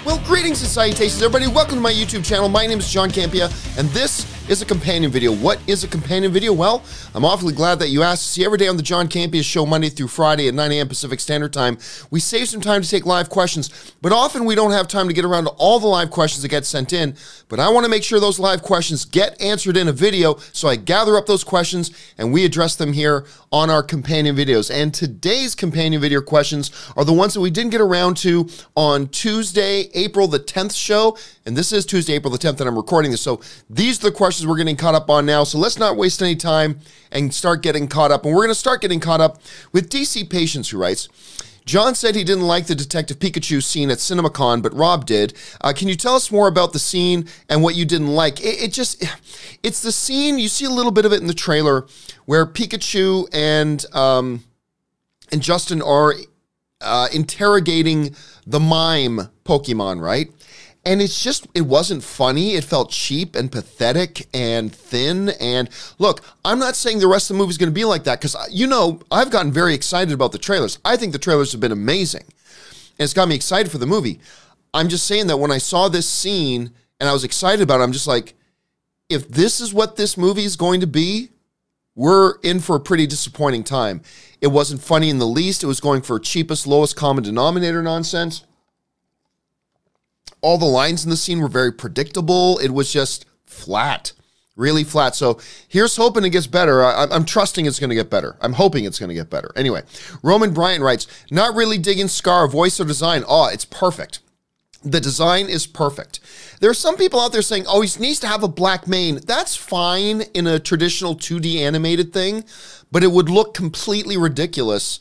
Well, greetings and salutations, everybody. Welcome to my YouTube channel. My name is John Campea, and this is a companion video. What is a companion video? Well, I'm awfully glad that you asked. See, every day on the John Campea Show, Monday through Friday at 9 a.m. Pacific Standard Time, we save some time to take live questions, but often we don't have time to get around to all the live questions that get sent in, but I want to make sure those live questions get answered in a video, so I gather up those questions and we address them here on our companion videos. And today's companion video questions are the ones that we didn't get around to on Tuesday, April the 10th show, and this is Tuesday, April the 10th that I'm recording this, so these are the questions we're getting caught up on now, so let's not waste any time and start getting caught up. And we're going to start getting caught up with DC Patience, who writes, John said he didn't like the Detective Pikachu scene at CinemaCon, but Rob did. Can you tell us more about the scene and what you didn't like? It's the scene, you see a little bit of it in the trailer, where Pikachu and Justin are interrogating the mime Pokemon, right? And it wasn't funny. It felt cheap and pathetic and thin. And look, I'm not saying the rest of the movie is going to be like that because, you know, I've gotten very excited about the trailers. I think the trailers have been amazing. And it's got me excited for the movie. I'm just saying that when I saw this scene and I was excited about it, I'm just like, if this is what this movie is going to be, we're in for a pretty disappointing time. It wasn't funny in the least. It was going for cheapest, lowest common denominator nonsense. All the lines in the scene were very predictable. It was just flat, really flat. So here's hoping it gets better. I'm trusting it's going to get better. I'm hoping it's going to get better. Anyway, Roman Bryant writes, not really digging Scar, voice or design. Oh, it's perfect. The design is perfect. There are some people out there saying, oh, he needs to have a black mane. That's fine in a traditional 2D animated thing, but it would look completely ridiculous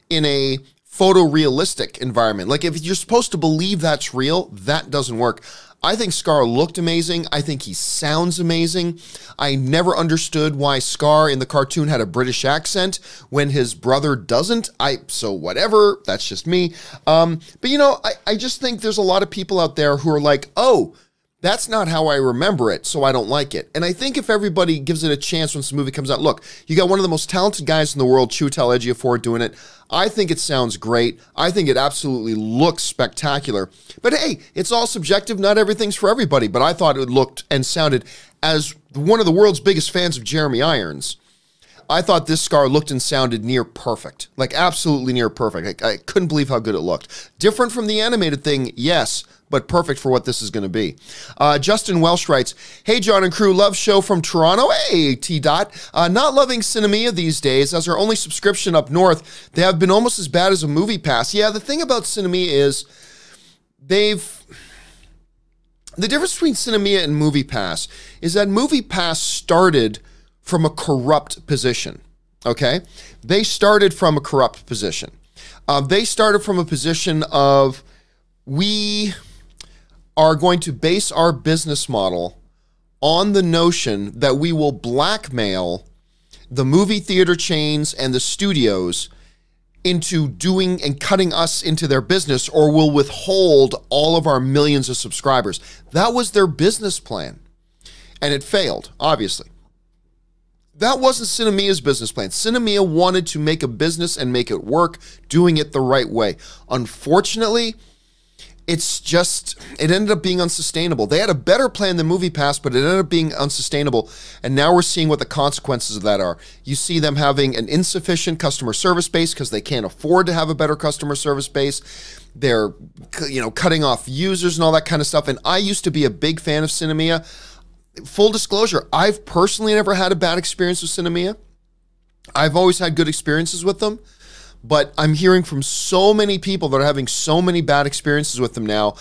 in a photorealistic environment. Like if you're supposed to believe that's real, that doesn't work. I think Scar looked amazing. I think he sounds amazing. I never understood why Scar in the cartoon had a British accent when his brother doesn't. So whatever, that's just me. But you know, I just think there's a lot of people out there who are like, oh, that's not how I remember it, so I don't like it. And I think if everybody gives it a chance once the movie comes out, look, you got one of the most talented guys in the world, Chiwetel Ejiofor, doing it. I think it sounds great. I think it absolutely looks spectacular. But hey, it's all subjective. Not everything's for everybody. But I thought it looked and sounded, as one of the world's biggest fans of Jeremy Irons, I thought this Scar looked and sounded near perfect. Like absolutely near perfect. I couldn't believe how good it looked. Different from the animated thing, yes, but perfect for what this is going to be. Justin Welsh writes, hey, John and crew, love show from Toronto. Hey, T-Dot. Not loving Sinemia these days. As our only subscription up north, they have been almost as bad as a MoviePass. Yeah, the thing about Sinemia is the difference between Sinemia and MoviePass is that MoviePass started from a corrupt position, okay? They started from a corrupt position. They started from a position of, we are going to base our business model on the notion that we will blackmail the movie theater chains and the studios into doing and cutting us into their business, or will withhold all of our millions of subscribers. That was their business plan, and it failed, obviously. That wasn't Sinemia's business plan. Sinemia wanted to make a business and make it work, doing it the right way. Unfortunately, it ended up being unsustainable. They had a better plan than MoviePass, but it ended up being unsustainable. And now we're seeing what the consequences of that are. You see them having an insufficient customer service base because they can't afford to have a better customer service base. They're, you know, cutting off users and all that kind of stuff. And I used to be a big fan of Sinemia. Full disclosure, I've personally never had a bad experience with Sinemia. I've always had good experiences with them. But I'm hearing from so many people that are having so many bad experiences with them now.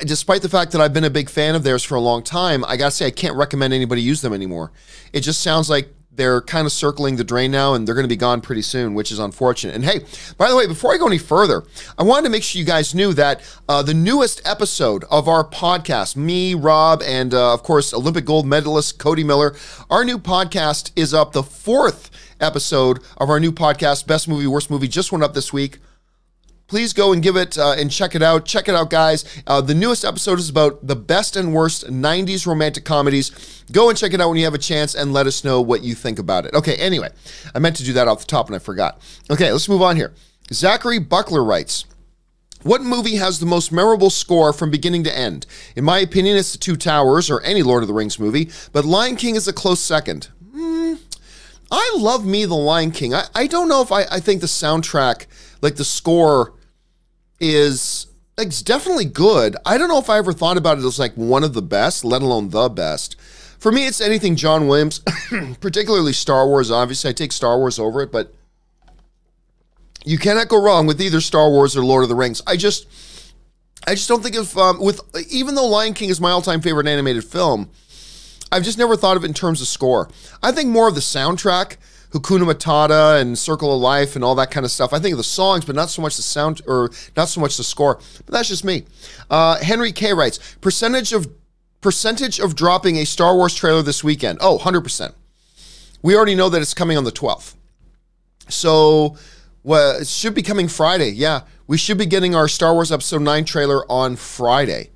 Despite the fact that I've been a big fan of theirs for a long time, I gotta say I can't recommend anybody use them anymore. It just sounds like they're kind of circling the drain now, and they're going to be gone pretty soon, which is unfortunate. And hey, by the way, before I go any further, I wanted to make sure you guys knew that the newest episode of our podcast, me, Rob, and of course, Olympic gold medalist Cody Miller, our new podcast is up. The 4th episode of our new podcast, Best Movie, Worst Movie, just went up this week. Please go and give it and check it out. Check it out, guys. The newest episode is about the best and worst 90s romantic comedies. Go and check it out when you have a chance and let us know what you think about it. Okay, anyway, I meant to do that off the top and I forgot. Okay, let's move on here. Zachary Buckler writes, What movie has the most memorable score from beginning to end? In my opinion, it's The Two Towers or any Lord of the Rings movie, but Lion King is a close second. I love me The Lion King. I don't know if I think the soundtrack, like the score, is it's definitely good. I don't know if I ever thought about it as like one of the best, let alone the best. For me, it's anything John Williams, particularly Star Wars. Obviously, I take Star Wars over it, but you cannot go wrong with either Star Wars or Lord of the Rings. I just don't think of even though Lion King is my all-time favorite animated film, I've just never thought of it in terms of score. I think more of the soundtrack, Hakuna Matata and Circle of Life and all that kind of stuff. I think of the songs, but not so much the sound or not so much the score. But that's just me. Henry K writes, percentage of dropping a Star Wars trailer this weekend. Oh, 100%. We already know that it's coming on the 12th. So well, it should be coming Friday. Yeah, we should be getting our Star Wars Episode 9 trailer on Friday.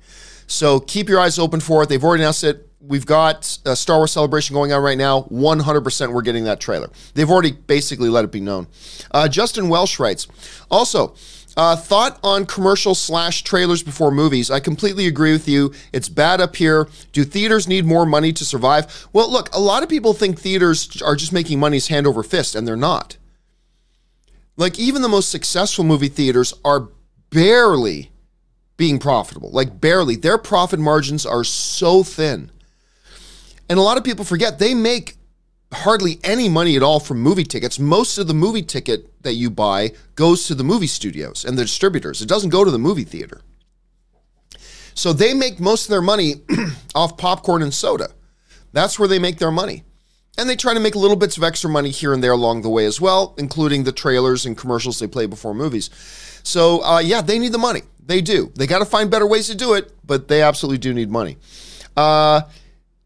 So keep your eyes open for it. They've already announced it. We've got a Star Wars Celebration going on right now. 100% we're getting that trailer. They've already basically let it be known. Justin Welsh writes, also, thought on commercial/trailers before movies. I completely agree with you. It's bad up here. Do theaters need more money to survive? Well, look, a lot of people think theaters are just making money's hand over fist, and they're not. Like, even the most successful movie theaters are barely being profitable. Like, barely. Their profit margins are so thin. And a lot of people forget they make hardly any money at all from movie tickets. Most of the movie ticket that you buy goes to the movie studios and the distributors. It doesn't go to the movie theater. So they make most of their money off popcorn and soda. That's where they make their money. And they try to make little bits of extra money here and there along the way as well, including the trailers and commercials they play before movies. So, yeah, they need the money. They do. They got to find better ways to do it, but they absolutely do need money.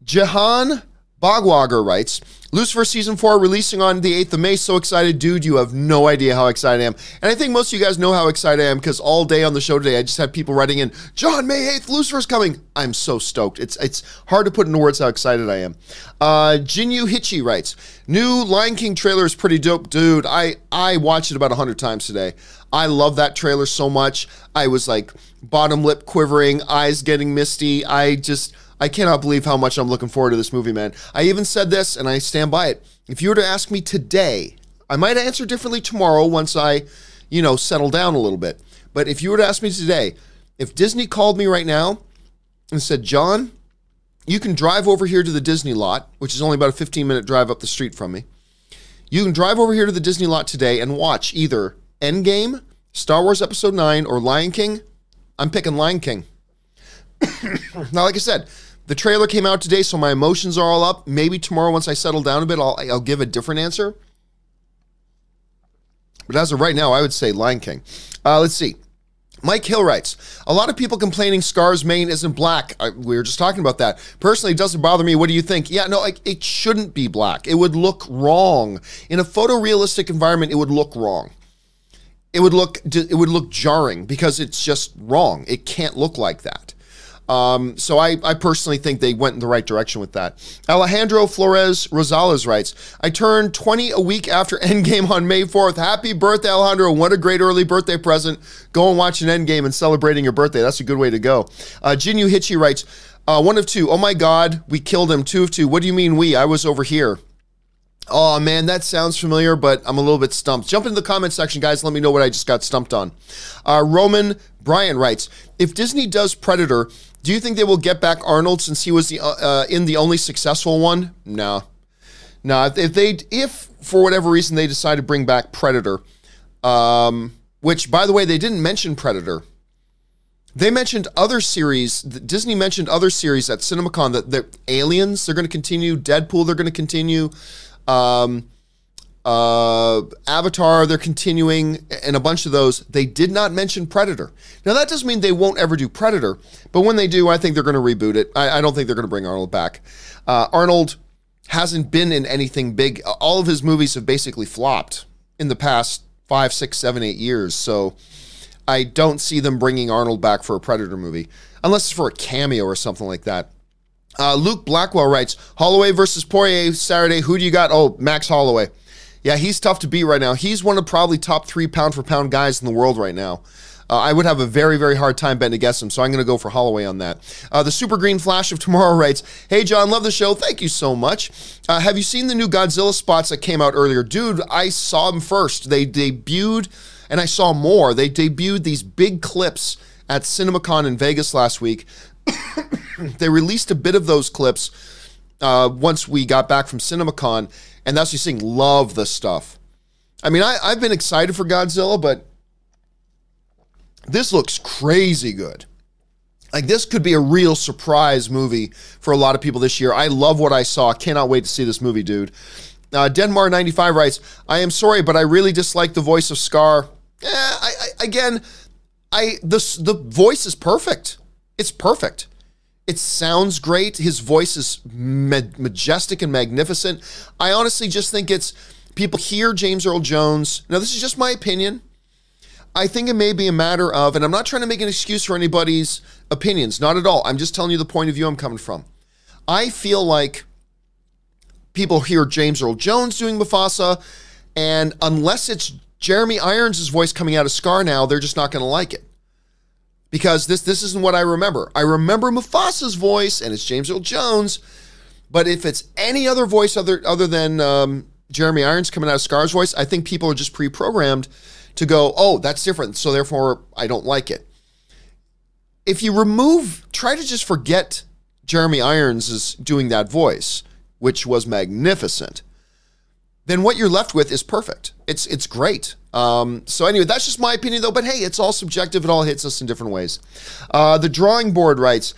Jahan Bogwager writes, Lucifer Season 4 releasing on the 8th of May. So excited, dude. You have no idea how excited I am. And I think most of you guys know how excited I am because all day on the show today, I just had people writing in, John, May 8th, Lucifer's coming. I'm so stoked. It's hard to put into words how excited I am. Jinyu Hichi writes, new Lion King trailer is pretty dope. Dude, I watched it about 100 times today. I love that trailer so much. I was like bottom lip quivering, eyes getting misty. I cannot believe how much I'm looking forward to this movie, man. I even said this, and I stand by it. If you were to ask me today, I might answer differently tomorrow once I, settle down a little bit. But if you were to ask me today, if Disney called me right now and said, John, you can drive over here to the Disney lot, which is only about a 15-minute drive up the street from me. You can drive over here to the Disney lot today and watch either Endgame, Star Wars Episode 9, or Lion King. I'm picking Lion King. Now, like I said, the trailer came out today, so my emotions are all up. Maybe tomorrow, once I settle down a bit, I'll give a different answer. But as of right now, I would say Lion King. Let's see. Mike Hill writes, a lot of people complaining Scar's mane isn't black. We were just talking about that. Personally, it doesn't bother me. What do you think? Yeah, no, it shouldn't be black. It would look wrong. In a photorealistic environment, it would look wrong. It would look jarring because it's just wrong. It can't look like that. So I personally think they went in the right direction with that. Alejandro Flores Rosales writes, I turned 20 a week after Endgame on May 4th. Happy birthday, Alejandro. What a great early birthday present. Go and watch an Endgame and celebrating your birthday. That's a good way to go. Jinyu Hichi writes, 1 of 2. Oh my God, we killed him. 2 of 2. What do you mean we? I was over here. Oh man, that sounds familiar, but I'm a little bit stumped. Jump into the comment section, guys. Let me know what I just got stumped on. Roman Bryan writes, if Disney does Predator, do you think they will get back Arnold since he was in the only successful one? No. If for whatever reason they decide to bring back Predator, which by the way, they didn't mention Predator. They mentioned other series. Disney mentioned other series at CinemaCon that Aliens, they're going to continue. Deadpool, they're going to continue. Avatar, they're continuing, and a bunch of those. They did not mention Predator. Now, that doesn't mean they won't ever do Predator, but when they do, I think they're going to reboot it. I don't think they're going to bring Arnold back. Arnold hasn't been in anything big. All of his movies have basically flopped in the past 5, 6, 7, 8 years, so I don't see them bringing Arnold back for a Predator movie, unless it's for a cameo or something like that. Luke Blackwell writes, Holloway versus Poirier Saturday. Who do you got? Oh, Max Holloway. Yeah, he's tough to beat right now. He's one of probably top 3 pound-for-pound guys in the world right now. I would have a very, very hard time betting against him, so I'm going to go for Holloway on that. The Super Green Flash of Tomorrow writes, hey, John, love the show. Thank you so much. Have you seen the new Godzilla spots that came out earlier? Dude, I saw them first. They debuted, and I saw more. They debuted these big clips at CinemaCon in Vegas last week. They released a bit of those clips once we got back from CinemaCon, and that's what you're seeing. Love the stuff. I mean, I've been excited for Godzilla, but this looks crazy good. Like, this could be a real surprise movie for a lot of people this year. I love what I saw. Cannot wait to see this movie, dude. Denmar95 writes, I am sorry, but I really dislike the voice of Scar. The voice is perfect. It's perfect. It sounds great. His voice is majestic and magnificent. I honestly just think it's, people hear James Earl Jones. Now, this is just my opinion. I think it may be a matter of, and I'm not trying to make an excuse for anybody's opinions, not at all. I'm just telling you the point of view I'm coming from. I feel like people hear James Earl Jones doing Mufasa, and unless it's Jeremy Irons' voice coming out of Scar now, they're just not going to like it. Because this isn't what I remember. I remember Mufasa's voice, and it's James Earl Jones, but if it's any other voice other than Jeremy Irons coming out of Scar's voice, I think people are just pre-programmed to go, oh, that's different, so therefore I don't like it. If you try to just forget Jeremy Irons is doing that voice, which was magnificent, then what you're left with is perfect. It's great. So anyway, that's just my opinion though, but hey, it's all subjective. It all hits us in different ways. The Drawing Board writes,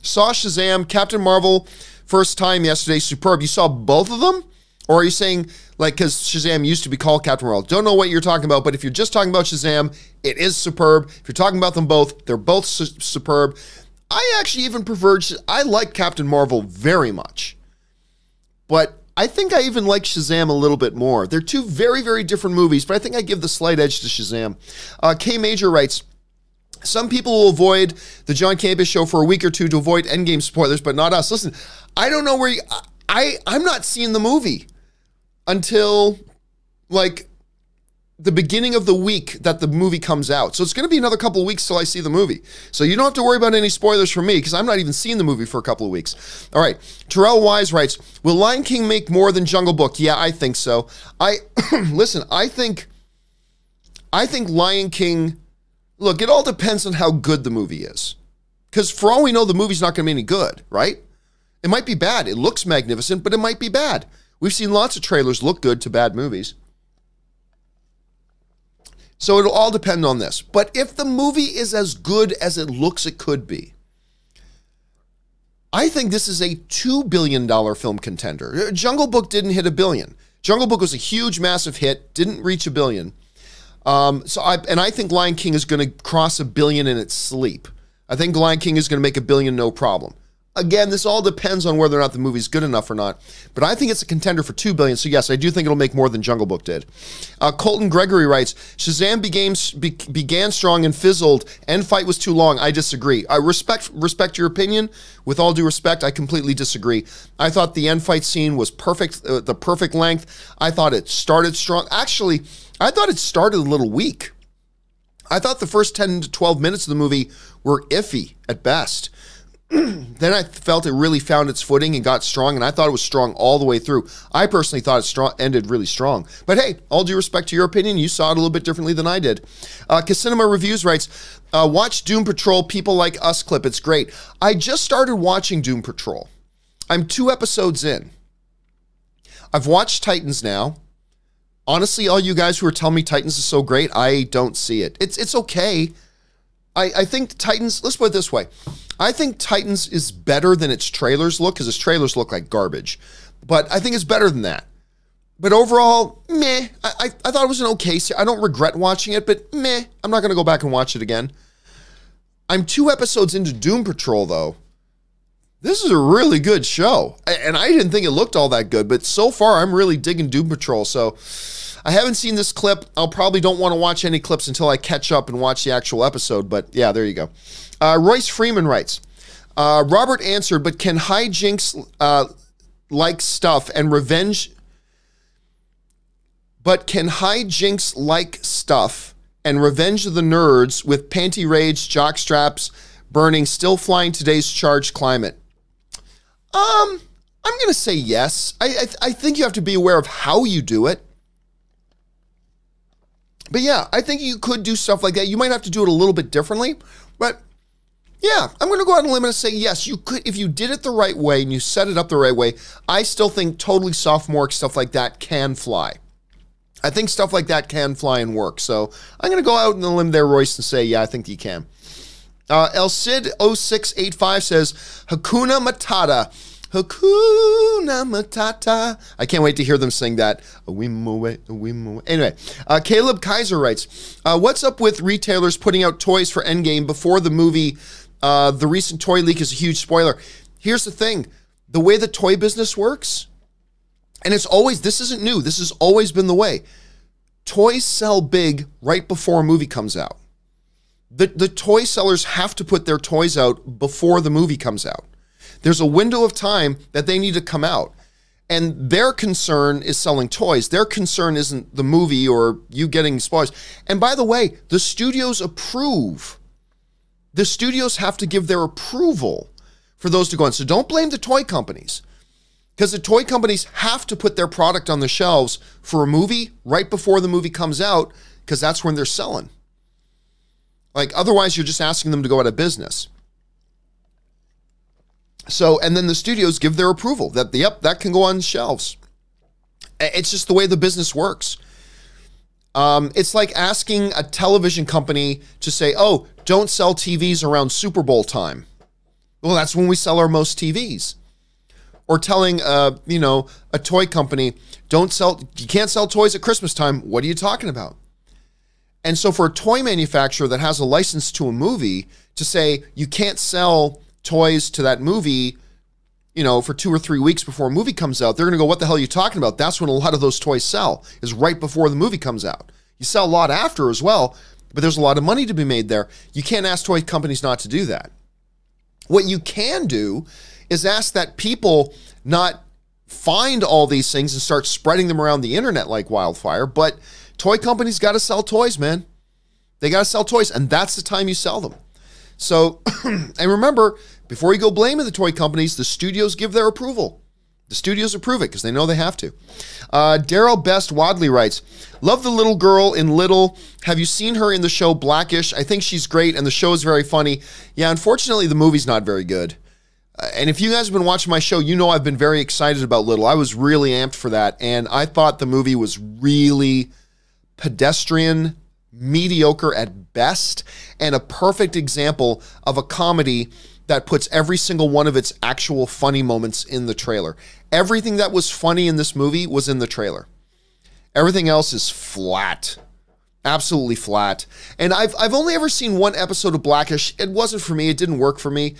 saw Shazam, Captain Marvel, first time yesterday, superb. You saw both of them? Or are you saying, like, because Shazam used to be called Captain Marvel? Don't know what you're talking about, but if you're just talking about Shazam, it is superb. If you're talking about them both, they're both superb. I actually even preferred, I like Captain Marvel very much. But I think I even like Shazam a little bit more. They're two very, very different movies, but I think I give the slight edge to Shazam. K Major writes, some people will avoid the John Campea Show for a week or two to avoid Endgame spoilers, but not us. Listen, I don't know where I'm not seeing the movie until, like, the beginning of the week that the movie comes out. So it's going to be another couple of weeks till I see the movie. So you don't have to worry about any spoilers from me because I'm not even seeing the movie for a couple of weeks. All right. Terrell Wise writes, will Lion King make more than Jungle Book? Yeah, I think so. Listen, I think Lion King, look, it all depends on how good the movie is. Because for all we know, the movie's not going to be any good, right? It might be bad. It looks magnificent, but it might be bad. We've seen lots of trailers look good to bad movies. So it'll all depend on this. But if the movie is as good as it looks it could be, I think this is a $2 billion film contender. Jungle Book didn't hit $1 billion. Jungle Book was a huge, massive hit, didn't reach $1 billion. I think Lion King is going to cross $1 billion in its sleep. I think Lion King is going to make $1 billion no problem. Again, this all depends on whether or not the movie's good enough or not. But I think it's a contender for $2 billion. So yes, I do think it'll make more than Jungle Book did. Colton Gregory writes, Shazam began strong and fizzled. End fight was too long. I disagree. I respect your opinion. With all due respect, I completely disagree. I thought the end fight scene was perfect, the perfect length. I thought it started strong. Actually, I thought it started a little weak. I thought the first 10 to 12 minutes of the movie were iffy at best. Then I felt it really found its footing and got strong, and I thought it was strong all the way through. I personally thought it ended really strong. But hey, all due respect to your opinion, you saw it a little bit differently than I did. Casinema Reviews writes, watch Doom Patrol, People Like Us clip. It's great. I just started watching Doom Patrol. I'm 2 episodes in. I've watched Titans now. Honestly, all you guys who are telling me Titans is so great, I don't see it. It's okay. I think Titans, let's put it this way. I think Titans is better than its trailers look, because its trailers look like garbage. But I think it's better than that. But overall, meh. I thought it was an okay series. I don't regret watching it, but meh. I'm not going to go back and watch it again. I'm 2 episodes into Doom Patrol, though. This is a really good show. And I didn't think it looked all that good, but so far I'm really digging Doom Patrol. So I haven't seen this clip. I'll probably don't want to watch any clips until I catch up and watch the actual episode. But yeah, there you go. Royce Freeman writes, Robert answered, but can hijinks like stuff and revenge... But can hijinks like stuff and Revenge of the Nerds with panty raids, jock straps, burning, still flying today's charged climate? I'm going to say yes. I think you have to be aware of how you do it. But yeah, I think you could do stuff like that. You might have to do it a little bit differently, but yeah, I'm going to go out on a limb and say yes, you could, if you did it the right way and you set it up the right way. I still think totally sophomoric stuff like that can fly. I think stuff like that can fly and work. So I'm going to go out on the limb there, Royce, and say, yeah, I think you can. El Cid 0685 says, Hakuna Matata. Hakuna Matata. I can't wait to hear them sing that. Anyway, Caleb Kaiser writes, what's up with retailers putting out toys for Endgame before the movie? The recent toy leak is a huge spoiler. Here's the thing. The way the toy business works, and it's always, this isn't new. This has always been the way. Toys sell big right before a movie comes out. The toy sellers have to put their toys out before the movie comes out. There's a window of time that they need to come out. And their concern is selling toys. Their concern isn't the movie or you getting spoilers. And by the way, the studios approve. The studios have to give their approval for those to go on. So don't blame the toy companies, because the toy companies have to put their product on the shelves for a movie right before the movie comes out, because that's when they're selling. Like, otherwise, you're just asking them to go out of business. So, and then the studios give their approval that, yep, that can go on shelves. It's just the way the business works. It's like asking a television company to say, oh, don't sell TVs around Super Bowl time. Well, that's when we sell our most TVs. Or telling, a toy company, you can't sell toys at Christmas time. What are you talking about? And so for a toy manufacturer that has a license to a movie to say you can't sell toys to that movie, for 2 or 3 weeks before a movie comes out, they're going to go, what the hell are you talking about? That's when a lot of those toys sell, is right before the movie comes out. You sell a lot after as well, but there's a lot of money to be made there. You can't ask toy companies not to do that. What you can do is ask that people not find all these things and start spreading them around the internet like wildfire, but toy companies got to sell toys, man. They got to sell toys, and that's the time you sell them. So, and remember, before you go blaming the toy companies, the studios give their approval. The studios approve it because they know they have to. Daryl Best Wadley writes, love the little girl in Little. Have you seen her in the show Blackish? I think she's great, and the show is very funny. Yeah, unfortunately, the movie's not very good. And if you guys have been watching my show, you know I've been very excited about Little. I was really amped for that, and I thought the movie was really pedestrian, mediocre at best, and a perfect example of a comedy that puts every single one of its actual funny moments in the trailer. Everything that was funny in this movie was in the trailer. Everything else is flat. Absolutely flat. And I've only ever seen one episode of Blackish. It wasn't for me. It didn't work for me.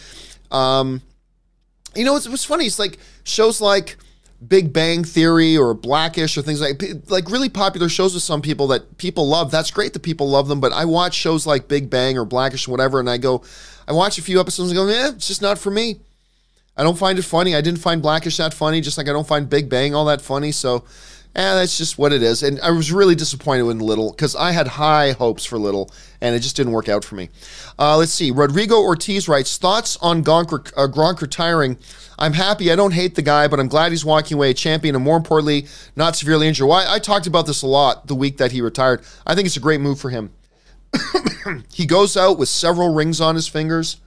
What's funny, it's like shows like Big Bang Theory or Blackish or things like really popular shows with some people that people love. That's great that people love them, but I watch shows like Big Bang or Blackish or whatever, and I watch a few episodes and go, it's just not for me. I don't find it funny. I didn't find Blackish that funny, just like I don't find Big Bang all that funny, so that's just what it is. And I was really disappointed in Little because I had high hopes for Little, and it just didn't work out for me. Let's see. Rodrigo Ortiz writes, thoughts on Gronk retiring. I'm happy. I don't hate the guy, but I'm glad he's walking away a champion and, more importantly, not severely injured. Well, I talked about this a lot the week that he retired. I think it's a great move for him. He goes out with several rings on his fingers.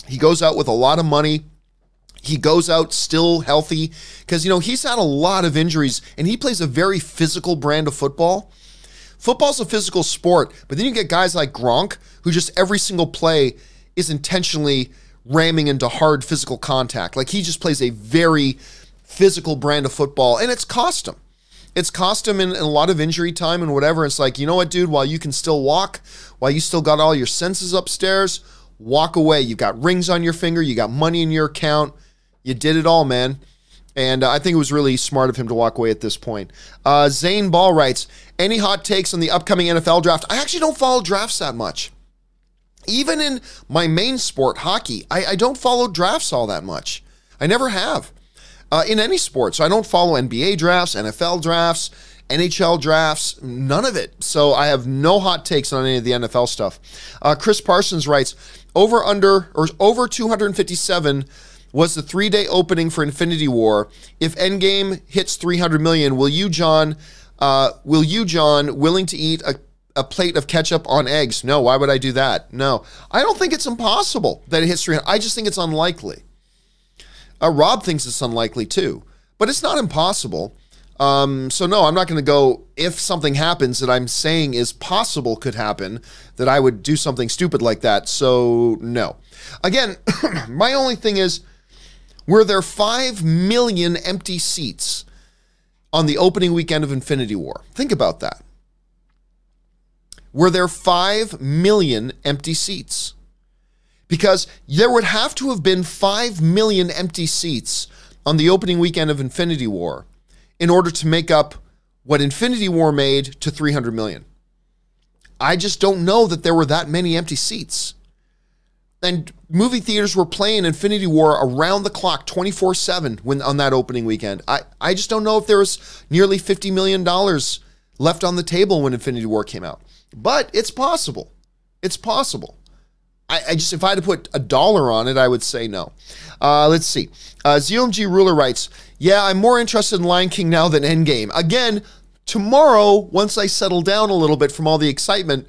He goes out with a lot of money. He goes out still healthy because, he's had a lot of injuries, and he plays a very physical brand of football. Football's a physical sport, but then you get guys like Gronk, who just every single play is intentionally ramming into hard physical contact. Like, he just plays a very physical brand of football, and it's cost him. It's cost him in a lot of injury time and whatever. It's like, you know what, dude, while you can still walk, while you still got all your senses upstairs, walk away. You've got rings on your finger. You got money in your account. You did it all, man. And I think it was really smart of him to walk away at this point. Zane Ball writes, any hot takes on the upcoming NFL draft? I actually don't follow drafts that much. Even in my main sport, hockey, I don't follow drafts all that much. I never have in any sport. So I don't follow NBA drafts, NFL drafts, NHL drafts, none of it. So I have no hot takes on any of the NFL stuff. Chris Parsons writes, over 257 was the 3-day opening for Infinity War. If Endgame hits 300 million, will you, John, willing to eat a plate of ketchup on eggs? No, why would I do that? No, I don't think it's impossible that it hits 300. I just think it's unlikely. Rob thinks it's unlikely too, but it's not impossible. So no, I'm not going to go, if something happens that I'm saying is possible could happen, that I would do something stupid like that. So no. Again, my only thing is, were there 5 million empty seats on the opening weekend of Infinity War? Think about that. Were there 5 million empty seats? Because there would have to have been 5 million empty seats on the opening weekend of Infinity War in order to make up what Infinity War made to 300 million. I just don't know that there were that many empty seats. And movie theaters were playing Infinity War around the clock, 24/7 on that opening weekend. I just don't know if there was nearly $50 million left on the table when Infinity War came out. But it's possible. It's possible. I just, if I had to put a dollar on it, I would say no. Let's see. ZOMG Ruler writes, yeah, I'm more interested in Lion King now than Endgame. Again, tomorrow, once I settle down a little bit from all the excitement,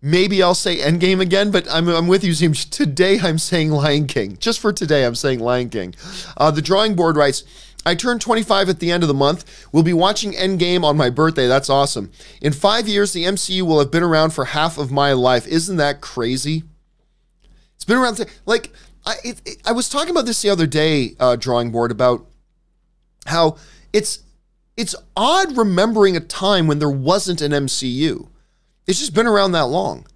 maybe I'll say Endgame again, but I'm with you, ZOMG. Today, I'm saying Lion King. Just for today, I'm saying Lion King. The Drawing Board writes, I turned 25 at the end of the month. We'll be watching Endgame on my birthday. That's awesome. In 5 years, the MCU will have been around for half of my life. Isn't that crazy? It's been around, like, I was talking about this the other day, Drawing Board, about how it's odd remembering a time when there wasn't an MCU. It's just been around that long.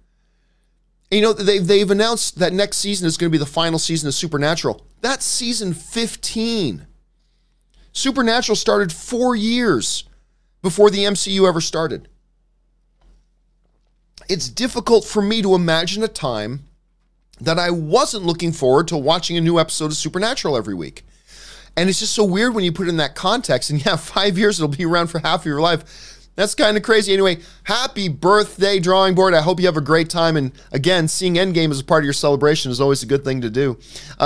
And, you know, they've announced that next season is going to be the final season of Supernatural. That's season 15. Supernatural started 4 years before the MCU ever started. It's difficult for me to imagine a time that I wasn't looking forward to watching a new episode of Supernatural every week. And it's just so weird when you put it in that context. And yeah, 5 years, it'll be around for half of your life. That's kind of crazy. Anyway, happy birthday, Drawing Board. I hope you have a great time. And again, seeing Endgame as a part of your celebration is always a good thing to do.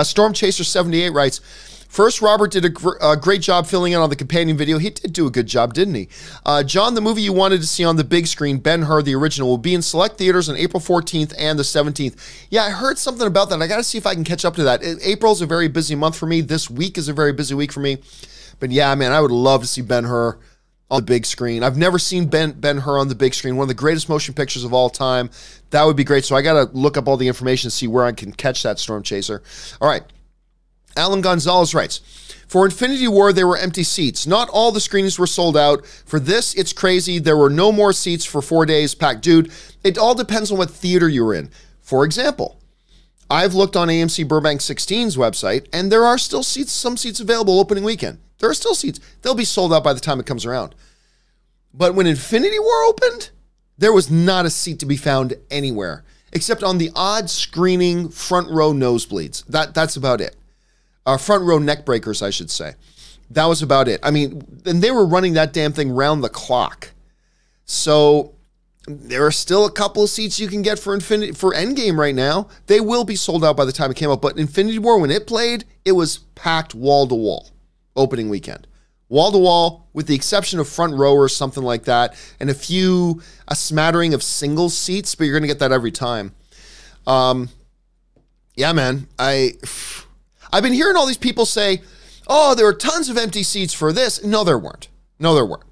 Storm Chaser 78 writes, first, Robert did a great job filling in on the companion video. He did do a good job, didn't he? John, the movie you wanted to see on the big screen, Ben Hur, the original, will be in select theaters on April 14th and the 17th. Yeah, I heard something about that. I got to see if I can catch up to that. April's a very busy month for me. This week is a very busy week for me. But yeah, man, I would love to see Ben Hur on the big screen. I've never seen Ben Hur on the big screen, one of the greatest motion pictures of all time. That would be great. So I got to look up all the information to see where I can catch that, Storm Chaser. All right. Alan Gonzalez writes, for Infinity War, there were empty seats. Not all the screenings were sold out. For this, it's crazy. There were no more seats for 4 days packed. Dude, it all depends on what theater you were in. For example, I've looked on AMC Burbank 16's website, and there are still seats, some seats available opening weekend. There are still seats. They'll be sold out by the time it comes around. But when Infinity War opened, there was not a seat to be found anywhere, except on the odd screening front row nosebleeds. That's about it. Front row neck breakers, I should say. That was about it. I mean, and they were running that damn thing round the clock. So there are still a couple of seats you can get for Endgame right now. They will be sold out by the time it came out. But Infinity War, when it played, it was packed wall to wall opening weekend. Wall to wall, with the exception of front row or something like that, and a smattering of single seats, but you're going to get that every time. Yeah, man, I've been hearing all these people say, oh, there were tons of empty seats for this. No, there weren't. No, there weren't.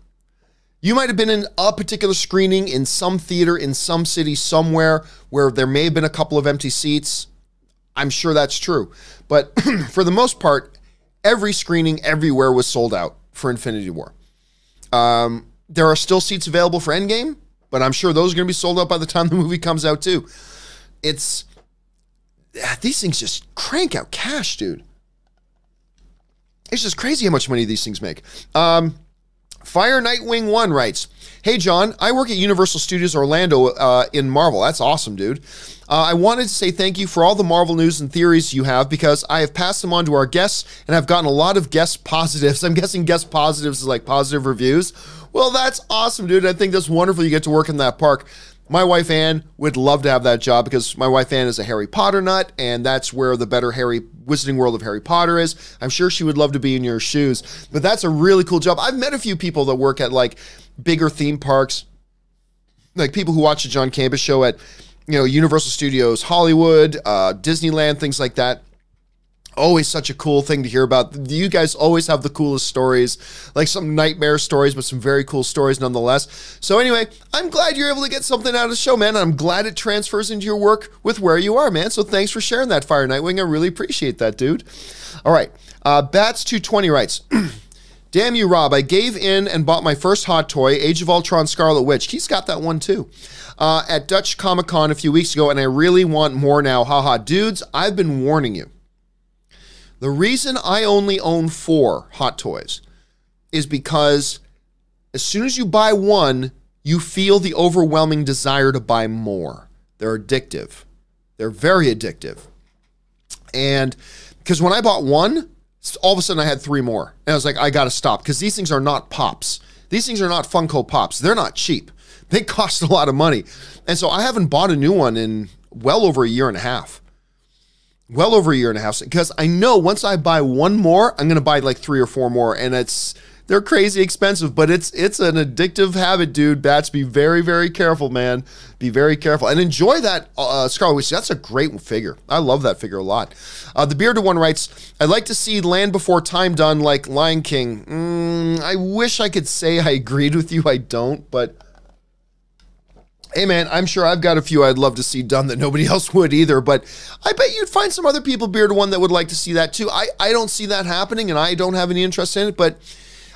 You might have been in a particular screening in some theater in some city somewhere where there may have been a couple of empty seats. I'm sure that's true. But for the most part, every screening everywhere was sold out for Infinity War. There are still seats available for Endgame, but I'm sure those are going to be sold out by the time the movie comes out too. These things just crank out cash, dude. It's just crazy how much money these things make. Fire Nightwing 1 writes, hey, John, I work at Universal Studios Orlando in Marvel. That's awesome, dude. I wanted to say thank you for all the Marvel news and theories you have because I have passed them on to our guests and I've gotten a lot of guest positives. I'm guessing guest positives is like positive reviews. Well, that's awesome, dude. I think that's wonderful you get to work in that park. My wife, Ann, would love to have that job because my wife, Ann, is a Harry Potter nut, and that's where the better Wizarding World of Harry Potter is. I'm sure she would love to be in your shoes, but that's a really cool job. I've met a few people that work at, like, bigger theme parks, like people who watch the John Campea Show at, you know, Universal Studios, Hollywood, Disneyland, things like that. Always such a cool thing to hear about. You guys always have the coolest stories, like some nightmare stories, but some very cool stories nonetheless. So anyway, I'm glad you're able to get something out of the show, man. I'm glad it transfers into your work with where you are, man. So thanks for sharing that, Fire Nightwing. I really appreciate that, dude. All right. Bats220 writes, damn you, Rob. I gave in and bought my first hot toy, Age of Ultron Scarlet Witch. He's got that one too. At Dutch Comic-Con a few weeks ago, and I really want more now. Haha. Dudes, I've been warning you. The reason I only own 4 hot toys is because as soon as you buy one, you feel the overwhelming desire to buy more. They're addictive. They're very addictive. And because when I bought one, all of a sudden I had 3 more. And I was like, I got to stop because these things are not Pops. These things are not Funko Pops. They're not cheap. They cost a lot of money. And so I haven't bought a new one in well over a year and a half. Well over a year and a half, because I know once I buy one more, I'm going to buy like 3 or 4 more, and they're crazy expensive, but it's an addictive habit, dude. Bats, be very, very careful, man. Be very careful, and enjoy that Scarlet Witch. That's a great figure. I love that figure a lot. The Bearded One writes, I'd like to see Land Before Time done like Lion King. I wish I could say I agreed with you. I don't, but hey, man, I'm sure I've got a few I'd love to see done that nobody else would either, but I bet you'd find some other people, Bearded One, that would like to see that too. I don't see that happening, and I don't have any interest in it, but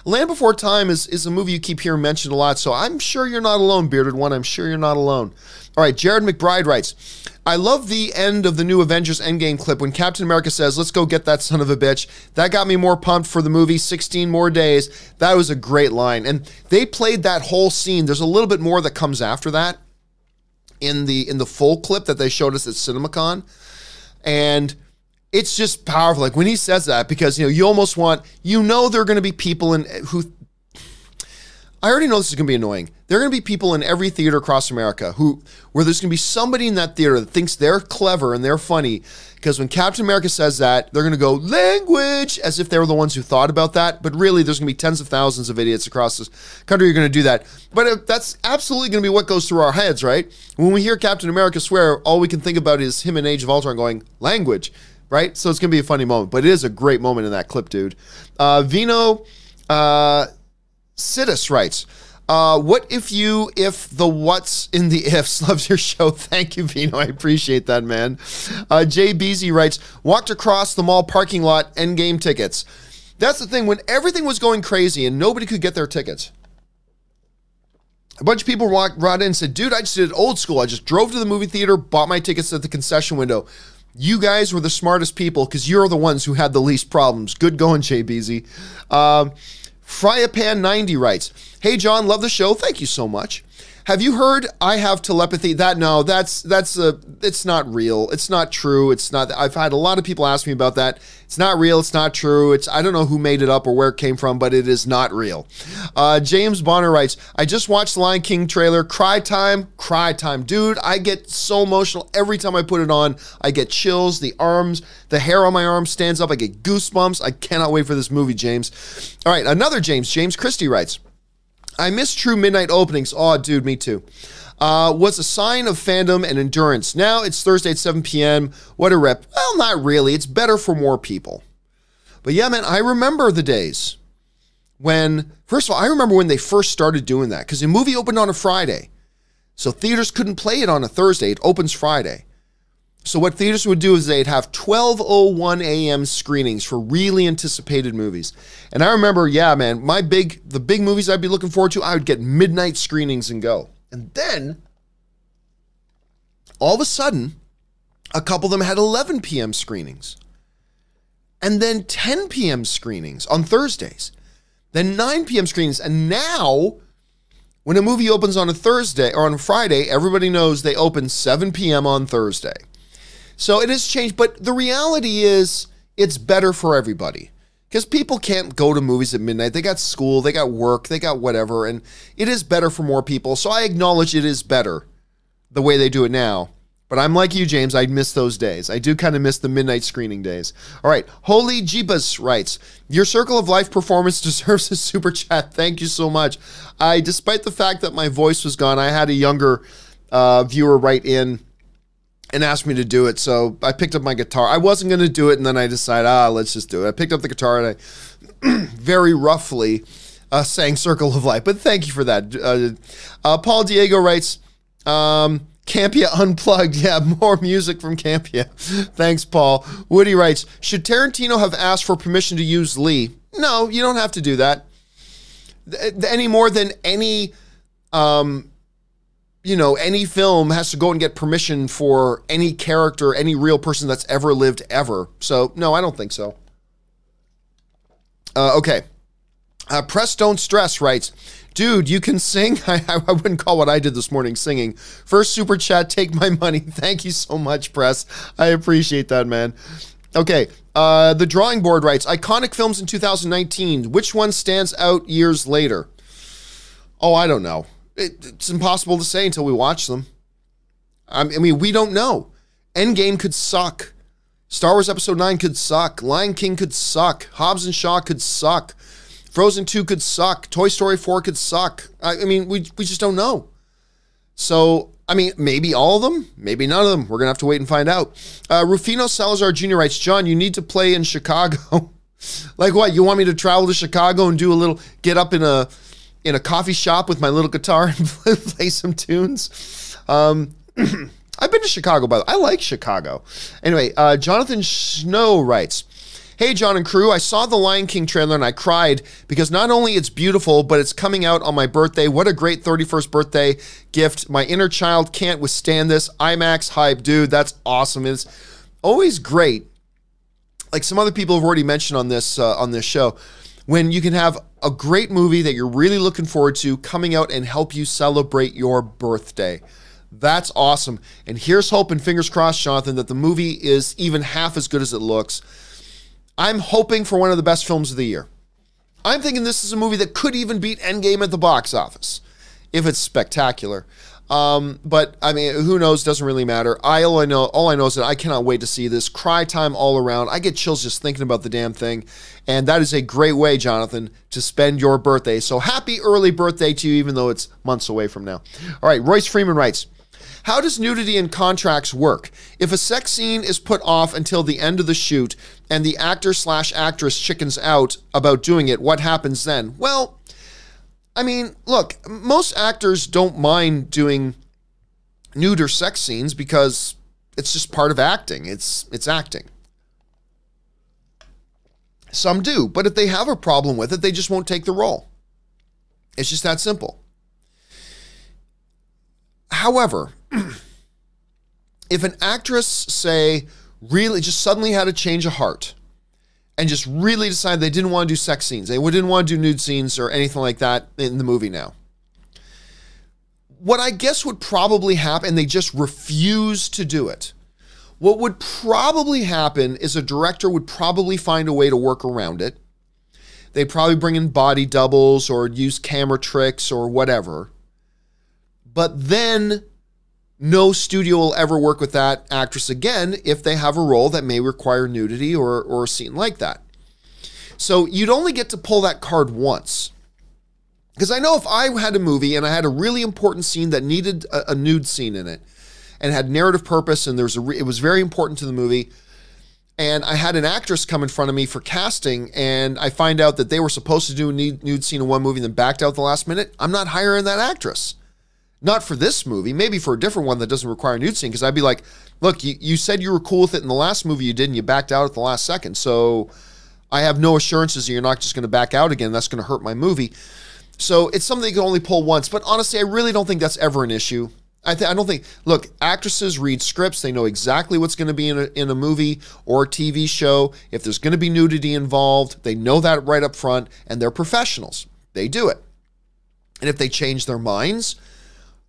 Land Before Time is a movie you keep hearing mentioned a lot, so I'm sure you're not alone, Bearded One. I'm sure you're not alone. All right, Jared McBride writes, I love the end of the new Avengers Endgame clip when Captain America says, let's go get that son of a bitch. That got me more pumped for the movie, 16 more days. That was a great line, and they played that whole scene. There's a little bit more that comes after that in the full clip that they showed us at CinemaCon, and it's just powerful. Like when he says that, because you almost want, there are going to be people who, I already know this is going to be annoying. There are going to be people in every theater across America where there's going to be somebody in that theater that thinks they're clever and they're funny, because when Captain America says that, they're going to go, language, as if they were the ones who thought about that. But really, there's going to be tens of thousands of idiots across this country who are going to do that. But that's absolutely going to be what goes through our heads, right? When we hear Captain America swear, all we can think about is him in Age of Ultron going, language, right? So it's going to be a funny moment. But it is a great moment in that clip, dude. Vino Sidis writes, what if the what's in the ifs loves your show? Thank you, Vino. I appreciate that, man. Jay Beasy writes, walked across the mall parking lot, Endgame tickets. That's the thing. When everything was going crazy and nobody could get their tickets, a bunch of people brought in and said, dude, I just did it old school. I just drove to the movie theater, bought my tickets at the concession window. You guys were the smartest people because you're the ones who had the least problems. Good going, Jay Beasy. Fryapan90 writes, hey, John, love the show. Thank you so much. Have you heard I have telepathy? It's not real. It's not true. It's not. I've had a lot of people ask me about that. It's not real. It's not true. I don't know who made it up or where it came from, but it is not real. James Bonner writes, I just watched the Lion King trailer. Cry time. Dude, I get so emotional every time I put it on. I get chills. The hair on my arm stands up. I get goosebumps. I cannot wait for this movie, James. All right, another James Christie writes, I miss true midnight openings. Oh, dude, me too. Was a sign of fandom and endurance. Now it's Thursday at 7 p.m. What a rip. Well, not really. It's better for more people. But yeah, man, I remember the days when, first of all, I remember when they first started doing that, because the movie opened on a Friday. So theaters couldn't play it on a Thursday. It opens Friday. So what theaters would do is they'd have 12:01 a.m. screenings for really anticipated movies. And I remember, yeah, man, the big movies I'd be looking forward to, I would get midnight screenings and go. And then, all of a sudden, a couple of them had 11 p.m. screenings. And then 10 p.m. screenings on Thursdays. Then 9 p.m. screenings. And now, when a movie opens on a Thursday or on a Friday, everybody knows they open 7 p.m. on Thursday. So it has changed, but the reality is it's better for everybody. Because people can't go to movies at midnight. They got school, they got work, they got whatever, and it is better for more people. So I acknowledge it is better the way they do it now. But I'm like you, James. I miss those days. I do kind of miss the midnight screening days. All right. Holy Jeebus writes, your Circle of Life performance deserves a super chat. Thank you so much. Despite the fact that my voice was gone, I had a younger viewer write in and asked me to do it. So I picked up my guitar. I wasn't going to do it, and then I decided, let's just do it. I picked up the guitar, and I very roughly sang Circle of Life. But thank you for that. Paul Diego writes, Campea Unplugged. Yeah, more music from Campea. Thanks, Paul. Woody writes, should Tarantino have asked for permission to use Lee? No, you don't have to do that. Any more than any, any film has to go and get permission for any character, any real person that's ever lived ever. So, no, I don't think so. Okay. Press Don't Stress writes, dude, you can sing? I wouldn't call what I did this morning singing. First super chat, take my money. Thank you so much, Press. I appreciate that, man. Okay, the Drawing Board writes, iconic films in 2019. Which one stands out years later? Oh, I don't know. It's impossible to say until we watch them. I mean, we don't know. Endgame could suck. Star Wars Episode 9 could suck. Lion King could suck. Hobbs and Shaw could suck. Frozen 2 could suck. Toy Story 4 could suck. I mean, we just don't know. So, I mean, maybe all of them, maybe none of them. We're going to have to wait and find out. Rufino Salazar Jr. writes, John, you need to play in Chicago. Like what? You want me to travel to Chicago and do a little, get up in a coffee shop with my little guitar and play some tunes? I've been to Chicago, by the way. I like Chicago. Anyway, Jonathan Snow writes, hey, John and crew, I saw the Lion King trailer and I cried because not only it's beautiful, but it's coming out on my birthday. What a great 31st birthday gift. My inner child can't withstand this. IMAX hype, dude. That's awesome. It's always great. Like some other people have already mentioned on this show, when you can have a great movie that you're really looking forward to coming out and help you celebrate your birthday. That's awesome. And here's hoping, fingers crossed, Jonathan, that the movie is even half as good as it looks. I'm hoping for one of the best films of the year. I'm thinking this is a movie that could even beat Endgame at the box office, if it's spectacular. But I mean, who knows? Doesn't really matter. All I know is that I cannot wait to see this. Cry time all around. I get chills just thinking about the damn thing. And that is a great way, Jonathan, to spend your birthday. So happy early birthday to you, even though it's months away from now. All right, Royce Freeman writes, how does nudity in contracts work? If a sex scene is put off until the end of the shoot and the actor/actress chickens out about doing it, what happens then? Well, I mean, look, most actors don't mind doing nude or sex scenes because it's just part of acting. It's acting. Some do, but if they have a problem with it, they just won't take the role. It's just that simple. However, if an actress, say, really just suddenly had a change of heart and just really decided they didn't want to do sex scenes, they didn't want to do nude scenes or anything like that in the movie now, what I guess would probably happen, and they just refuse to do it, what would probably happen is a director would probably find a way to work around it. They'd probably bring in body doubles or use camera tricks or whatever. But then no studio will ever work with that actress again if they have a role that may require nudity or a scene like that. So you'd only get to pull that card once. Because I know if I had a movie and I had a really important scene that needed a nude scene in it and had narrative purpose and it was very important to the movie, and I had an actress come in front of me for casting and I find out that they were supposed to do a nude scene in one movie and then backed out at the last minute, I'm not hiring that actress. Not for this movie, maybe for a different one that doesn't require a nude scene, because I'd be like, look, you said you were cool with it in the last movie you did and you backed out at the last second, so I have no assurances that you're not just going to back out again. That's going to hurt my movie. So it's something you can only pull once, but honestly, I really don't think that's ever an issue. I don't think, look, actresses read scripts. They know exactly what's going to be in a movie or a TV show. If there's going to be nudity involved, they know that right up front, and they're professionals. They do it. And if they change their minds,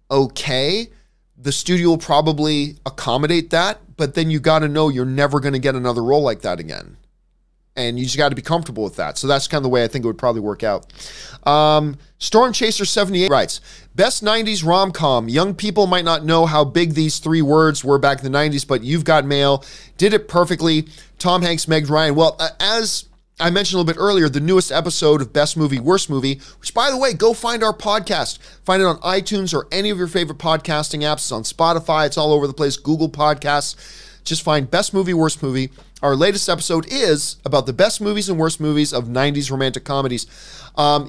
okay, the studio will probably accommodate that, but then you got to know you're never going to get another role like that again. And you just got to be comfortable with that. So that's kind of the way I think it would probably work out. Storm Chaser 78 writes, best 90s rom-com. Young people might not know how big these three words were back in the 90s, but You've Got Mail did it perfectly. Tom Hanks, Meg Ryan. Well, as I mentioned a little bit earlier, the newest episode of Best Movie, Worst Movie, which, by the way, go find our podcast. Find it on iTunes or any of your favorite podcasting apps. It's on Spotify. It's all over the place. Google Podcasts. Just find Best Movie, Worst Movie. Our latest episode is about the best movies and worst movies of 90s romantic comedies.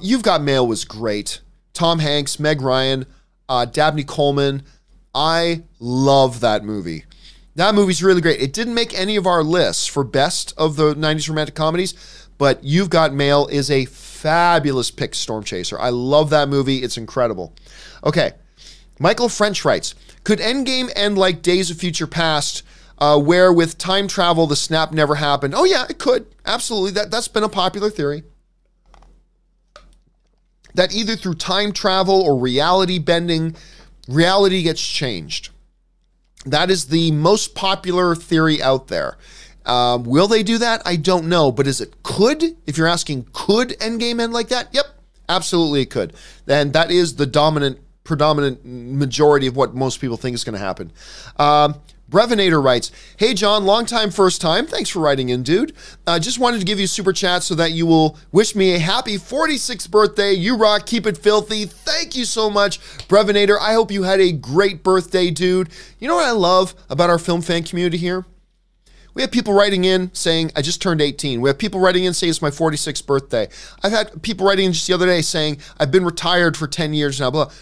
You've Got Mail was great. Tom Hanks, Meg Ryan, Dabney Coleman. I love that movie. That movie's really great. It didn't make any of our lists for best of the 90s romantic comedies, but You've Got Mail is a fabulous pick, Storm Chaser. I love that movie. It's incredible. Okay. Michael French writes, could Endgame end like Days of Future Past, where with time travel, the snap never happened? Oh yeah, it could. Absolutely. That's been a popular theory. That either through time travel or reality bending, reality gets changed. That is the most popular theory out there. Will they do that? I don't know. But is it could? If you're asking, could Endgame end like that? Yep, absolutely it could. And that is the predominant majority of what most people think is going to happen. Brevinator writes, hey John, long time, first time. Thanks for writing in, dude. Just wanted to give you a super chat so that you will wish me a happy 46th birthday. You rock, keep it filthy. Thank you so much, Brevinator. I hope you had a great birthday, dude. You know what I love about our film fan community here? We have people writing in saying, I just turned 18. We have people writing in saying it's my 46th birthday. I've had people writing in just the other day saying, I've been retired for 10 years now, blah.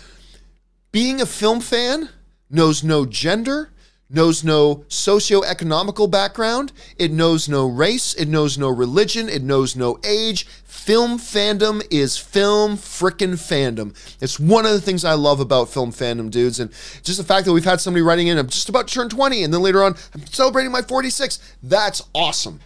Being a film fan knows no gender, knows no socioeconomical background, it knows no race, it knows no religion, it knows no age. Film fandom is film frickin' fandom. It's one of the things I love about film fandom, dudes. And just the fact that we've had somebody writing in, I'm just about to turn 20, and then later on, I'm celebrating my 46. That's awesome.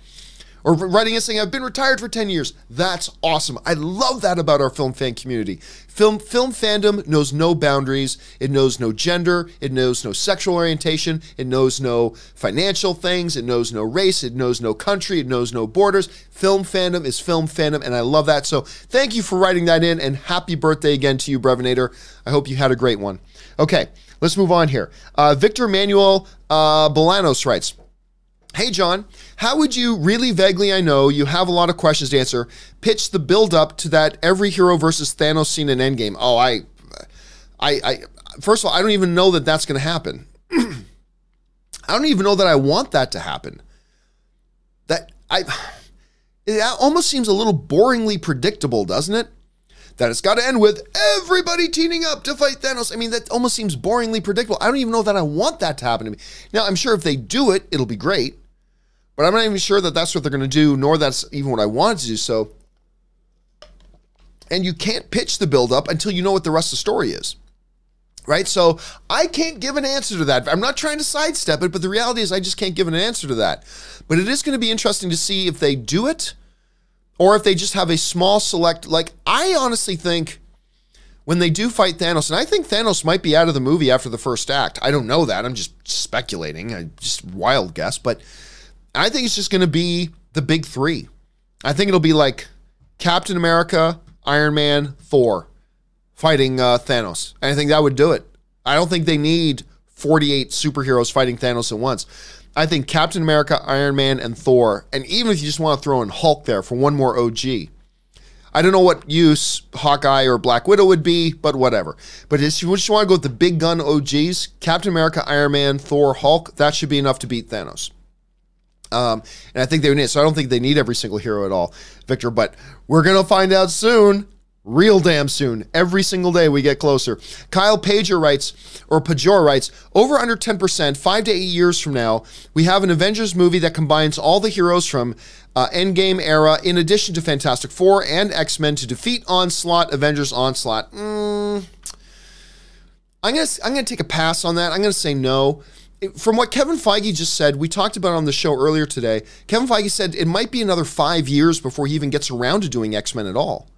Or writing in saying, I've been retired for 10 years. That's awesome. I love that about our film fan community. Film fandom knows no boundaries. It knows no gender. It knows no sexual orientation. It knows no financial things. It knows no race. It knows no country. It knows no borders. Film fandom is film fandom, and I love that. So thank you for writing that in, and happy birthday again to you, Brevinator. I hope you had a great one. Okay, let's move on here. Victor Manuel Bolanos writes, hey, John, how would you really vaguely, I know you have a lot of questions to answer, pitch the build-up to that every hero versus Thanos scene in Endgame? Oh, first of all, I don't even know that that's going to happen. I don't even know that I want that to happen. It almost seems a little boringly predictable, doesn't it? That it's got to end with everybody teaming up to fight Thanos. I mean, that almost seems boringly predictable. I don't even know that I want that to happen to me. Now, I'm sure if they do it, it'll be great. But I'm not even sure that that's what they're going to do, nor that's even what I wanted to do. So, and you can't pitch the build-up until you know what the rest of the story is, right? So I can't give an answer to that. I'm not trying to sidestep it, but the reality is I just can't give an answer to that. But it is going to be interesting to see if they do it or if they just have a small select, like I honestly think when they do fight Thanos, and I think Thanos might be out of the movie after the first act. I don't know that. I'm just speculating. Just wild guess, but I think it's just going to be the big three. I think it'll be like Captain America, Iron Man, Thor fighting Thanos. And I think that would do it. I don't think they need 48 superheroes fighting Thanos at once. I think Captain America, Iron Man, and Thor. And even if you just want to throw in Hulk there for one more OG. I don't know what use Hawkeye or Black Widow would be, but whatever. But if you just want to go with the big gun OGs, Captain America, Iron Man, Thor, Hulk, that should be enough to beat Thanos. And I think they would need it. So I don't think they need every single hero at all, Victor, but we're going to find out soon. Real damn soon. Every single day we get closer. Kyle Pajor writes, over under 10%, 5 to 8 years from now, we have an Avengers movie that combines all the heroes from Endgame era in addition to Fantastic Four and X-Men to defeat Avengers Onslaught. I'm gonna take a pass on that. I'm gonna say no. From what Kevin Feige just said, we talked about it on the show earlier today. Kevin Feige said it might be another 5 years before he even gets around to doing X-Men at all.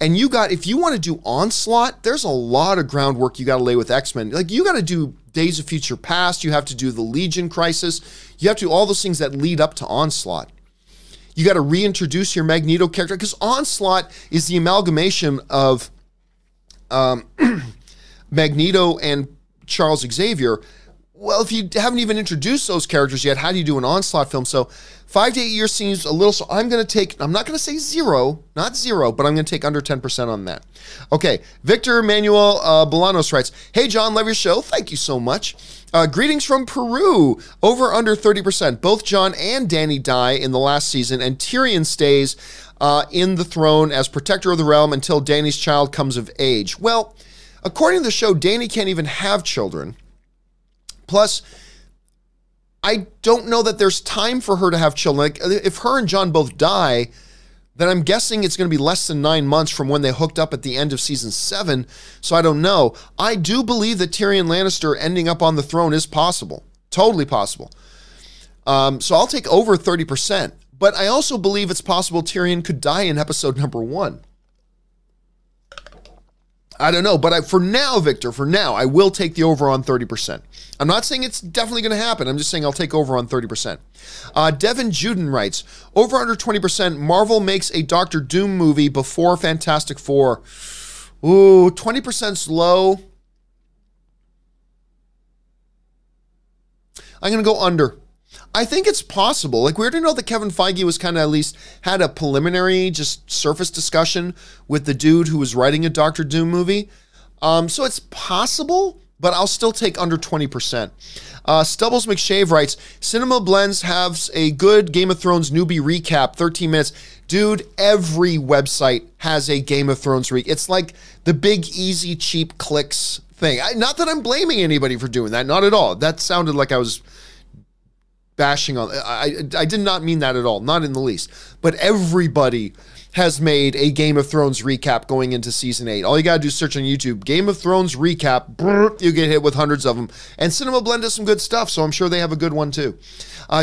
And if you want to do Onslaught, there's a lot of groundwork you got to lay with X-Men. Like, you got to do Days of Future Past. You have to do the Legion Crisis. You have to do all those things that lead up to Onslaught. You got to reintroduce your Magneto character, because Onslaught is the amalgamation of Magneto and Charles Xavier. Well, if you haven't even introduced those characters yet, how do you do an Onslaught film? So 5 to 8 years seems a little, so I'm not going to say zero, not zero, but I'm going to take under 10% on that. Okay, Victor Manuel Bolanos writes, hey, John, love your show. Thank you so much. Greetings from Peru. Over under 30%. Both John and Danny die in the last season, and Tyrion stays in the throne as protector of the realm until Danny's child comes of age. Well, according to the show, Danny can't even have children. Plus, I don't know that there's time for her to have children. Like, if her and John both die, then I'm guessing it's going to be less than 9 months from when they hooked up at the end of season 7. So I don't know. I do believe that Tyrion Lannister ending up on the throne is possible. Totally possible. So I'll take over 30%. But I also believe it's possible Tyrion could die in episode number 1. I don't know, but for now, Victor, I will take the over on 30%. I'm not saying it's definitely going to happen. I'm just saying I'll take over on 30%. Devin Juden writes, over under 20%, Marvel makes a Doctor Doom movie before Fantastic Four. Ooh, 20%'s low. I'm going to go under. I think it's possible. Like, we already know that Kevin Feige was kind of at least had a preliminary, just surface discussion with the dude who was writing a Doctor Doom movie. So it's possible, but I'll still take under 20%. Stubbles McShave writes, Cinema Blends has a good Game of Thrones newbie recap, 13 minutes. Dude, every website has a Game of Thrones recap. It's like the big, easy, cheap clicks thing. Not that I'm blaming anybody for doing that. Not at all. That sounded like I was bashing on. I did not mean that at all, not in the least. But everybody has made a Game of Thrones recap going into season 8. All you gotta do is search on YouTube, Game of Thrones recap, you get hit with hundreds of them. And Cinema Blend does some good stuff, so I'm sure they have a good one too.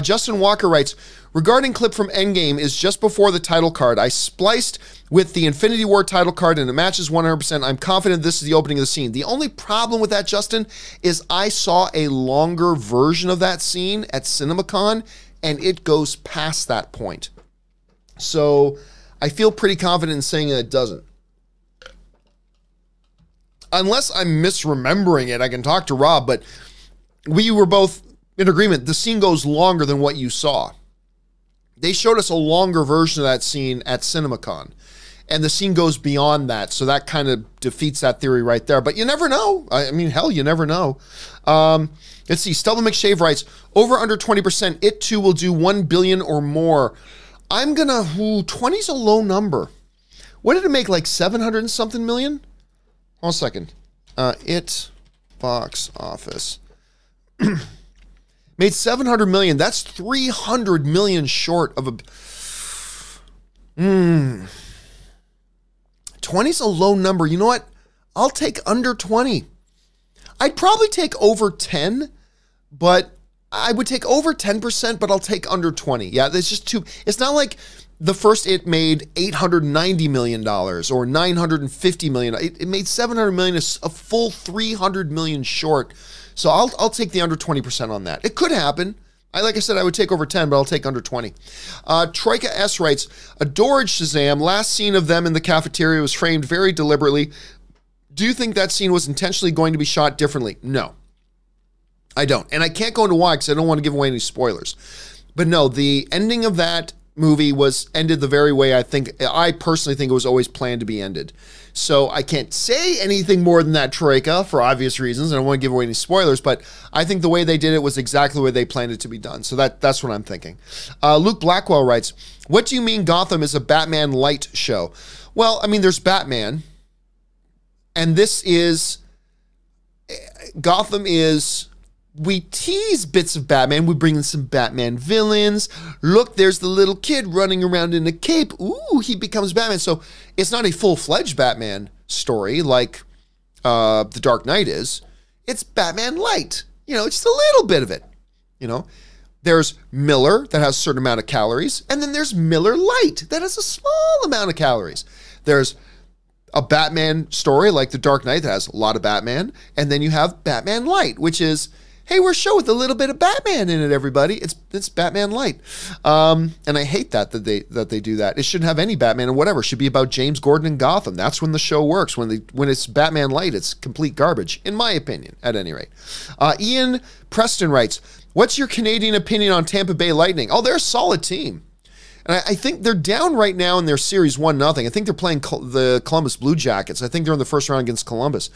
Justin Walker writes, regarding clip from Endgame is just before the title card. I spliced with the Infinity War title card and it matches 100%. I'm confident this is the opening of the scene. The only problem with that, Justin, is I saw a longer version of that scene at CinemaCon and it goes past that point. So I feel pretty confident in saying that it doesn't. Unless I'm misremembering it, I can talk to Rob, but we were both in agreement. The scene goes longer than what you saw. They showed us a longer version of that scene at CinemaCon, and the scene goes beyond that, so that kind of defeats that theory right there. But you never know. I mean, hell, you never know. Let's see. Stubble McShave writes, over under 20%, it too will do 1 billion or more. I'm gonna, 20's a low number. What did it make, like 700 and something million? Hold on a second. It box office. Made 700 million. That's 300 million short of a... 20's a low number. You know what? I'll take under 20. I'd probably take over 10, but I would take over 10%, but I'll take under 20. Yeah, there's just too... It's not like the first It made $890 million or $950 million. It made $700 million, a full 300 million short. So I'll take the under 20% on that. It could happen. Like I said, I would take over 10, but I'll take under 20. Troika S writes, adored Shazam. Last scene of them in the cafeteria was framed very deliberately. Do you think that scene was intentionally going to be shot differently? No, I don't. And I can't go into why because I don't want to give away any spoilers. But no, the ending of that movie was ended the very way I personally think it was always planned to be ended. So I can't say anything more than that, Troika, for obvious reasons. I don't want to give away any spoilers, but I think the way they did it was exactly the way they planned it to be done. So that's what I'm thinking. Luke Blackwell writes, what do you mean Gotham is a Batman light show? Well, I mean, there's Batman, and this is, Gotham is, we tease bits of Batman. We bring in some Batman villains. Look, there's the little kid running around in a cape. Ooh, he becomes Batman. So it's not a full-fledged Batman story like The Dark Knight is. It's Batman light. You know, it's just a little bit of it. You know, there's Miller that has a certain amount of calories, and then there's Miller Light that has a small amount of calories. There's a Batman story like The Dark Knight that has a lot of Batman, and then you have Batman Light, which is hey, we're a show with a little bit of Batman in it, everybody. It's Batman light. And I hate that they do that. It shouldn't have any Batman or whatever. It should be about James Gordon and Gotham. That's when the show works. When it's Batman light, it's complete garbage, in my opinion, at any rate. Ian Preston writes, what's your Canadian opinion on Tampa Bay Lightning? Oh, they're a solid team. And I think they're down right now in their series 1-0. I think they're playing the Columbus Blue Jackets. I think they're in the first round against Columbus.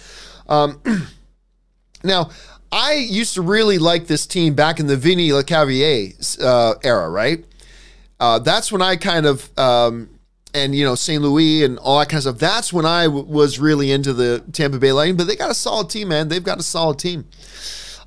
Now, I used to really like this team back in the Vinny Lecavalier era, right? That's when I kind of, and you know, St. Louis and all that kind of stuff. That's when I was really into the Tampa Bay Lightning. But they got a solid team, man. They've got a solid team.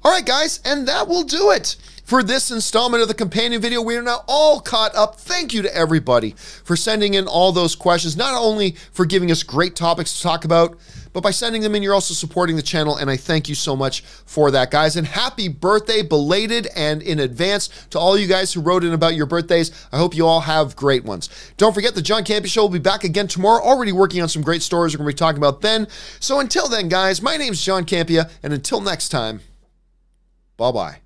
All right, guys, and that will do it for this installment of the companion video. We are now all caught up. Thank you to everybody for sending in all those questions, not only for giving us great topics to talk about, but by sending them in, you're also supporting the channel, and I thank you so much for that, guys. And happy birthday, belated and in advance, to all you guys who wrote in about your birthdays. I hope you all have great ones. Don't forget, the John Campea Show will be back again tomorrow, already working on some great stories we're going to be talking about then. So until then, guys, my name's John Campea, and until next time, bye-bye.